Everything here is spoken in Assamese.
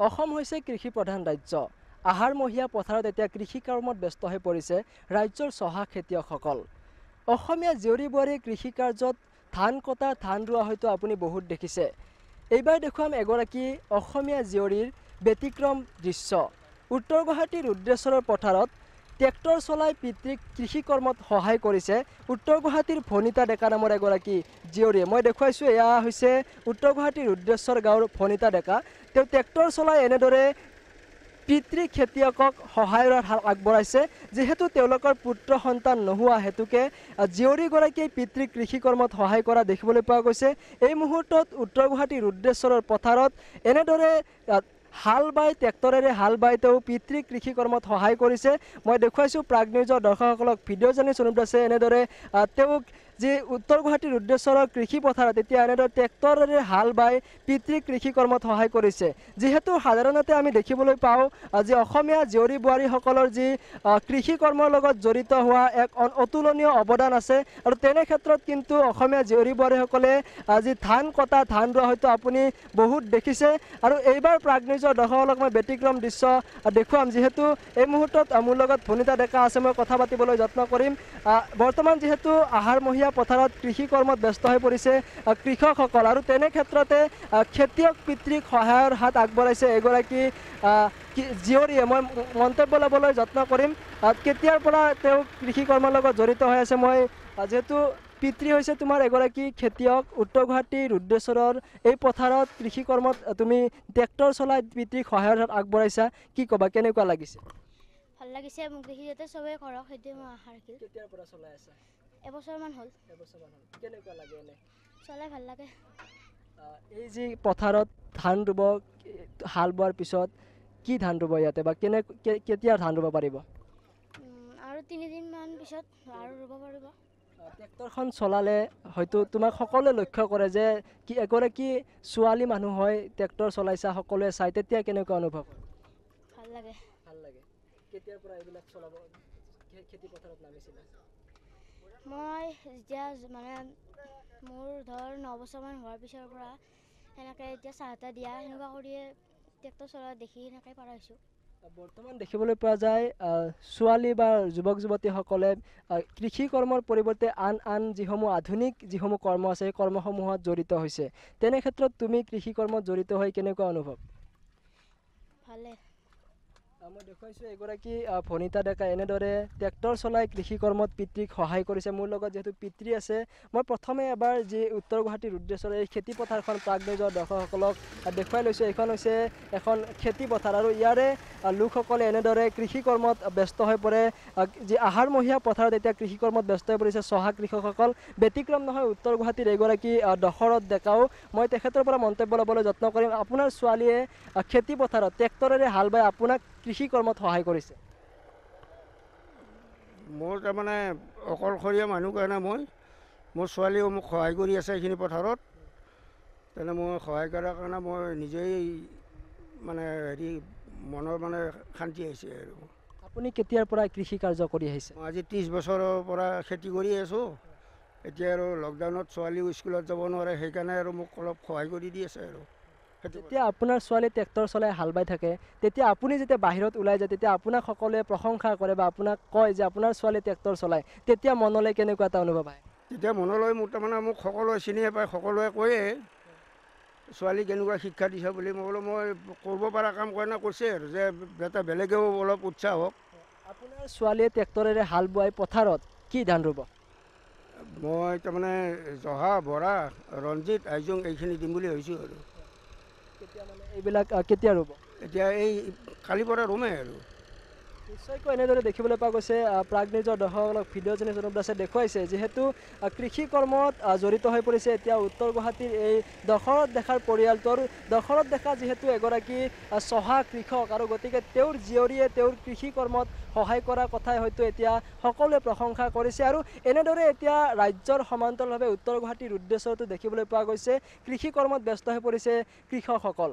অসম হৈছে কৃষি প্ৰধান ৰাজ্য। আহাৰমহীয়া পথাৰত এতিয়া কৃষি কৰ্মত ব্যস্ত হৈ পৰিছে ৰাজ্যৰ চহা খেতিয়কসকল। অসমীয়া জীয়ৰী বোৱাৰী কৃষি কাৰ্যত ধান কটা ধান ৰোৱা হয়তো আপুনি বহুত দেখিছে। এইবাৰ দেখুৱাম এগৰাকী অসমীয়া জীয়ৰীৰ ব্যতিক্ৰম দৃশ্য। উত্তৰ গুৱাহাটীৰ ৰুদ্ৰেশ্বৰৰ পথাৰত ট্ৰেক্টৰ চলাই পিতৃক কৃষি কৰ্মত সহায় কৰিছে উত্তৰ গুৱাহাটীৰ ভনিতা ডেকা নামৰ এগৰাকী জীয়ৰীয়ে। মই দেখুৱাইছোঁ এয়া হৈছে উত্তৰ গুৱাহাটীৰ ৰুদ্ৰেশ্বৰ গাঁৱৰ ভনিতা ডেকা। তেওঁ ট্ৰেক্টৰ চলাই এনেদৰে পিতৃ খেতিয়কক সহায়ৰ হাত আগবঢ়াইছে। যিহেতু তেওঁলোকৰ পুত্ৰ সন্তান নোহোৱা হেতুকে জীয়ৰীগৰাকীয়ে পিতৃক কৃষি কৰ্মত সহায় কৰা দেখিবলৈ পোৱা গৈছে। এই মুহূৰ্তত উত্তৰ গুৱাহাটীৰ ৰুদ্ৰেশ্বৰৰ পথাৰত এনেদৰে হাল বাই ট্ৰেক্টৰেৰে হাল বাই তেওঁ পিতৃক কৃষি কৰ্মত সহায় কৰিছে। মই দেখুৱাইছোঁ প্ৰাগ নিউজৰ দৰ্শকসকলক ভিডিঅ' জানি অনুপ দাসে এনেদৰে তেওঁক যি উত্তৰ গুৱাহাটীৰ ৰুদ্ৰেশ্বৰৰ কৃষি পথাৰত এতিয়া এনেদৰে ট্ৰেক্টৰেৰে হাল বাই পিতৃক কৃষি কৰ্মত সহায় কৰিছে। যিহেতু সাধাৰণতে আমি দেখিবলৈ পাওঁ যে অসমীয়া জীয়ৰী বোৱাৰীসকলৰ যি কৃষি কৰ্মৰ লগত জড়িত হোৱা এক অতুলনীয় অৱদান আছে আৰু তেনে ক্ষেত্ৰত কিন্তু অসমীয়া জীয়ৰী বোৱাৰীসকলে যি ধান কটা ধান ৰোৱা হয়তো আপুনি বহুত দেখিছে। আৰু এইবাৰ প্ৰাগ নিউজৰ দৰ্শকসকলক মই ব্যতিক্ৰম দৃশ্য দেখুৱাম। যিহেতু এই মুহূৰ্তত মোৰ লগত ভনিতা ডেকা আছে, মই কথা পাতিবলৈ যত্ন কৰিম। বৰ্তমান যিহেতু আহাৰমহীয়া পথাৰত কৃষি কৰ্মত ব্যস্ত হৈ পৰিছে কৃষকসকল আৰু তেনে ক্ষেত্ৰতে খেতিয়ক পিতৃক সহায়ৰ হাত আগবঢ়াইছে এগৰাকী জীয়ৰীয়ে। মই মন্তব্য ল'বলৈ যত্ন কৰিম কেতিয়াৰ পৰা তেওঁ কৃষি কৰ্মৰ লগত জড়িত হৈ আছে। মই যিহেতু পিতৃ হৈছে তোমাৰ এগৰাকী খেতিয়ক, উত্তৰ গুৱাহাটী ৰুদ্ৰেশ্বৰৰ এই পথাৰত কৃষি কৰ্মত তুমি ট্ৰেক্টৰ চলাই পিতৃক সহায়ৰ হাত আগবঢ়াইছা, কি ক'বা, কেনেকুৱা লাগিছে? ভাল লাগিছে, মোক দেখি যাতে চবেই কৰক সেইটোৱে মই আশা ৰাখিলোঁ। কেতিয়াৰ পৰা চলাই আছা? এবছৰমান হ'ল। কেনেকুৱা লাগে এনে চলাই? ভাল লাগে। এই যি পথাৰত ধান ৰুব, হাল বোৱাৰ পিছত কি ধান ৰুব ইয়াতে বা কেতিয়া ধান ৰুব পাৰিব? আৰু 3 দিনমান পিছত আৰু ৰুব পাৰিব। ট্ৰেক্টৰখন চলালে হয়তো তোমাক সকলোৱে লক্ষ্য কৰে যে কি এগৰাকী ছোৱালী মানুহ হয় ট্ৰেক্টৰ চলাইছা, সকলোৱে চাই, তেতিয়া কেনেকুৱা অনুভৱ হয়? ভাল লাগে। কেতিয়াৰ পৰা এইবিলাক চলাব খেতি পথাৰত নামিছিলা? মই যেতিয়া মানে মোৰ ধৰ 9 বছৰমান হোৱাৰ পিছৰ পৰা সেনেকৈ এতিয়া চাহ তাহ দিয়া সেনেকুৱা কৰিয়ে ট্ৰেক্টৰ চলোৱা দেখি সেনেকৈ পাৰা হৈছোঁ। বৰ্তমান দেখিবলৈ পোৱা যায় ছোৱালী বা যুৱক যুৱতীসকলে কৃষি কৰ্মৰ পৰিৱৰ্তে আন যিসমূহ আধুনিক যিসমূহ কৰ্ম আছে সেই কৰ্মসমূহত জড়িত হৈছে। তেনে ক্ষেত্ৰত তুমি কৃষি কৰ্মত জড়িত হৈ কেনেকুৱা অনুভৱ? ভালে। মই দেখুৱাইছোঁ এগৰাকী ভনিতা ডেকা এনেদৰে ট্ৰেক্টৰ চলাই কৃষি কৰ্মত পিতৃক সহায় কৰিছে। মোৰ লগত যিহেতু পিতৃ আছে, মই প্ৰথমে এবাৰ যি উত্তৰ গুৱাহাটী ৰুদ্ৰেশ্বৰৰ এই খেতি পথাৰখন প্ৰাগ নিউজৰ দৰ্শকসকলক দেখুৱাই লৈছোঁ। এইখন হৈছে এখন খেতি পথাৰ আৰু ইয়াৰে লোকসকলে এনেদৰে কৃষি কৰ্মত ব্যস্ত হৈ পৰে। যি আহাৰমহীয়া পথাৰত এতিয়া কৃষি কৰ্মত ব্যস্ত হৈ পৰিছে চহা কৃষকসকল। ব্যতিক্ৰম নহয় উত্তৰ গুৱাহাটীৰ এগৰাকী দশৰথ ডেকাও। মই তেখেতৰ পৰা মন্তব্য ল'বলৈ যত্ন কৰিম। আপোনাৰ ছোৱালীয়ে খেতি পথাৰত ট্ৰেক্টৰেৰে হাল বাই আপোনাক কৃষি কৰ্মত সহায় কৰিছে। মোৰ তাৰমানে অকলশৰীয়া মানুহ কাৰণে মোৰ ছোৱালীও মোক সহায় কৰি আছে এইখিনি পথাৰত। তেনে মই সহায় কৰাৰ কাৰণে মই নিজেই মানে মনৰ মানে শান্তি আহিছে আৰু। আপুনি কেতিয়াৰ পৰা কৃষি কাৰ্য কৰি আহিছে? মই আজি 30 বছৰৰ পৰা খেতি কৰি আছোঁ। এতিয়া আৰু লকডাউনত ছোৱালীও স্কুলত যাব নোৱাৰে, সেইকাৰণে আৰু মোক অলপ সহায় কৰি দি আছে আৰু। যেতিয়া আপোনাৰ ছোৱালী ট্ৰেক্টৰ চলাই হাল বাই থাকে, তেতিয়া আপুনি যেতিয়া বাহিৰত ওলাই যায় তেতিয়া আপোনাক সকলোৱে প্ৰশংসা কৰে বা আপোনাক কয় যে আপোনাৰ ছোৱালী ট্ৰেক্টৰ চলায়, তেতিয়া মনলৈ কেনেকুৱা এটা অনুভৱ আহে? তেতিয়া মনলৈ মোৰ তাৰমানে মোক সকলোৱে চিনিয়ে পায়, সকলোৱে কয়ে ছোৱালী কেনেকুৱা শিক্ষা দিছা বুলি। মই বোলো মই কৰিব পৰা কাম কাৰণে কৈছে আৰু যে যাতে বেলেগেও অলপ উৎসাহ হওক। আপোনাৰ ছোৱালীয়ে ট্ৰেক্টৰেৰে হাল বোৱাই পথাৰত কি ধান ৰুব? মই তাৰমানে জহা, বৰা, ৰঞ্জিত, আইজং এইখিনি দিম বুলি ভাবিছোঁ আৰু। এইবিলাক কেতিয়া ৰুব? এতিয়া এই কালিৰ পৰা ৰুমেই আৰু। নিশ্চয়কৈ এনেদৰে দেখিবলৈ পোৱা গৈছে। প্ৰাগ নিউজৰ দৰ্শকসকলক ভিডিঅ' জানি অনুপ দাসে দেখুৱাইছে যিহেতু কৃষি কৰ্মত জড়িত হৈ পৰিছে এতিয়া উত্তৰ গুৱাহাটীৰ এই দশৰথ ডেকাৰ পৰিয়ালটো। আৰু দশৰথ ডেকা যিহেতু এগৰাকী চহা কৃষক আৰু গতিকে তেওঁৰ জীয়ৰীয়ে তেওঁৰ কৃষি কৰ্মত সহায় কৰাৰ কথাই হয়তো এতিয়া সকলোৱে প্ৰশংসা কৰিছে। আৰু এনেদৰে এতিয়া ৰাজ্যৰ সমান্তৰালভাৱে উত্তৰ গুৱাহাটীৰ ৰুদ্ৰেশ্বৰতো দেখিবলৈ পোৱা গৈছে কৃষি কৰ্মত ব্যস্ত হৈ পৰিছে কৃষকসকল।